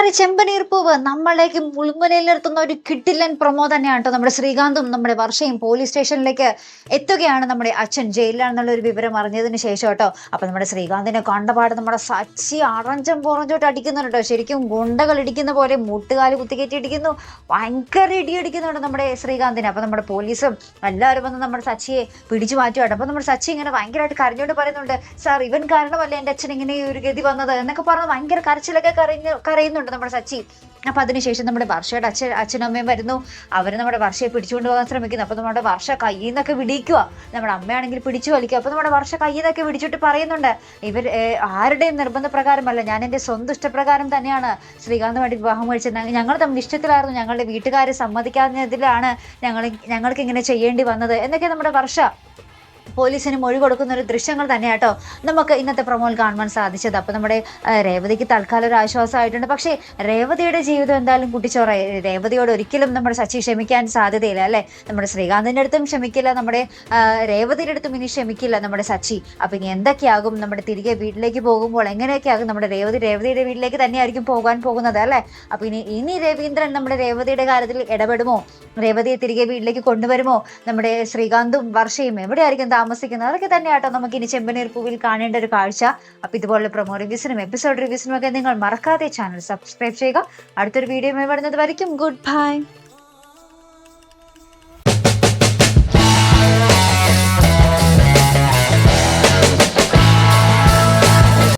നമസ്കാരം. ചെമ്പനീർ പൂവ് നമ്മളേക്ക് മുൾമുനയിൽ നിർത്തുന്ന ഒരു കിടിലൻ പ്രൊമോ തന്നെയാണ് കേട്ടോ. നമ്മുടെ ശ്രീകാന്തും നമ്മുടെ വർഷയും പോലീസ് സ്റ്റേഷനിലേക്ക് എത്തുകയാണ്. നമ്മുടെ അച്ഛൻ ജയിലിലാണെന്നുള്ള ഒരു വിവരം അറിഞ്ഞതിന് ശേഷം കേട്ടോ. അപ്പൊ നമ്മുടെ ശ്രീകാന്തിനെ കണ്ടപാട് നമ്മുടെ സച്ചി അറഞ്ചം പുറഞ്ചോട്ട് അടിക്കുന്നുണ്ട് കേട്ടോ. ശരിക്കും ഗുണ്ടകൾ ഇടിക്കുന്ന പോലെ മുട്ടുകാല് കുത്തിക്കയറ്റി ഇടിക്കുന്നു. ഭയങ്കര ഇടിയടിക്കുന്നുണ്ട് നമ്മുടെ ശ്രീകാന്തിനെ. അപ്പൊ നമ്മുടെ പോലീസും എല്ലാവരും വന്ന് നമ്മുടെ സച്ചിയെ പിടിച്ചു മാറ്റുകയാണ്. അപ്പൊ നമ്മുടെ സച്ചി ഇങ്ങനെ ഭയങ്കരമായിട്ട് കരഞ്ഞോണ്ട് പറയുന്നുണ്ട്, സാർ ഇവൻ കാരണമല്ലേ എൻ്റെ അച്ഛൻ ഇങ്ങനെ ഒരു ഗതി വന്നത് എന്നൊക്കെ പറഞ്ഞ് ഭയങ്കര കരച്ചിലൊക്കെ കരയുന്നുണ്ട് നമ്മുടെ സച്ചി. അപ്പൊ അതിനുശേഷം നമ്മുടെ വർഷയുടെ അച്ഛനും അമ്മയും വരുന്നു. അവര് നമ്മുടെ വർഷയെ പിടിച്ചുകൊണ്ട് പോകാൻ ശ്രമിക്കുന്നു. അപ്പൊ നമ്മുടെ വർഷ കയ്യിൽ നിന്നൊക്കെ വിടിക്കുക, നമ്മുടെ അമ്മയാണെങ്കിൽ പിടിച്ചു വലിക്കുക. അപ്പൊ നമ്മുടെ വർഷ കയ്യിൽ നിന്നൊക്കെ വിടിച്ചിട്ട് പറയുന്നുണ്ട്, ഇവർ ആരുടെയും നിർബന്ധ പ്രകാരമല്ല, ഞാൻ എൻ്റെ സ്വന്തം ഇഷ്ടപ്രകാരം തന്നെയാണ് ശ്രീകാന്തുമായിട്ട് വിവാഹം കഴിച്ചത്. ഞങ്ങൾ തമ്മിൽ ഇഷ്ടത്തിലായിരുന്നു, ഞങ്ങളുടെ വീട്ടുകാരെ സമ്മതിക്കാഞ്ഞതിലാണ് ഞങ്ങൾക്ക് ഇങ്ങനെ ചെയ്യേണ്ടി വന്നത് എന്നൊക്കെ നമ്മുടെ വർഷ പോലീസിന് മൊഴി കൊടുക്കുന്ന ഒരു ദൃശ്യങ്ങൾ തന്നെയാട്ടോ നമുക്ക് ഇന്നത്തെ പ്രൊമോയിൽ കാണുവാൻ സാധിച്ചത്. അപ്പൊ നമ്മുടെ രേവതിക്ക് തൽക്കാലം ഒരു ആശ്വാസമായിട്ടുണ്ട്. പക്ഷേ രേവതിയുടെ ജീവിതം എന്തായാലും കുട്ടിച്ചോറായി. രേവതിയോട് ഒരിക്കലും നമ്മുടെ സച്ചി ക്ഷമിക്കാൻ സാധ്യതയില്ല അല്ലെ. നമ്മുടെ ശ്രീകാന്തിന്റെ അടുത്തും ക്ഷമിക്കില്ല, നമ്മുടെ രേവതിയുടെ അടുത്തും ഇനി ക്ഷമിക്കില്ല നമ്മുടെ സച്ചി. അപ്പൊ ഇനി എന്തൊക്കെയാകും നമ്മുടെ തിരികെ വീട്ടിലേക്ക് പോകുമ്പോൾ, എങ്ങനെയൊക്കെയാകും നമ്മുടെ രേവതിയുടെ വീട്ടിലേക്ക് തന്നെയായിരിക്കും പോകാൻ പോകുന്നത് അല്ലെ. അപ്പൊ ഇനി രവീന്ദ്രൻ നമ്മുടെ രേവതിയുടെ കാര്യത്തിൽ ഇടപെടുമോ, രേവതിയെ തിരികെ വീട്ടിലേക്ക് കൊണ്ടുവരുമോ, നമ്മുടെ ശ്രീകാന്തും വർഷയും എവിടെയായിരിക്കും താമസിക്കുന്നത്, അതൊക്കെ തന്നെയാട്ടോ നമുക്ക് ഇനി ചെമ്പനീർ പൂവിൽ കാണേണ്ട ഒരു കാഴ്ച. അപ്പൊ ഇതുപോലുള്ള പ്രൊമോ റിവ്യൂസിനും എപ്പിസോഡ് റിവ്യൂസിനും ഒക്കെ നിങ്ങൾ മറക്കാതെ ചാനൽ സബ്സ്ക്രൈബ് ചെയ്യുക. അടുത്തൊരു വീഡിയോ വരുന്നത് വരയ്ക്കും ഗുഡ് ബൈ.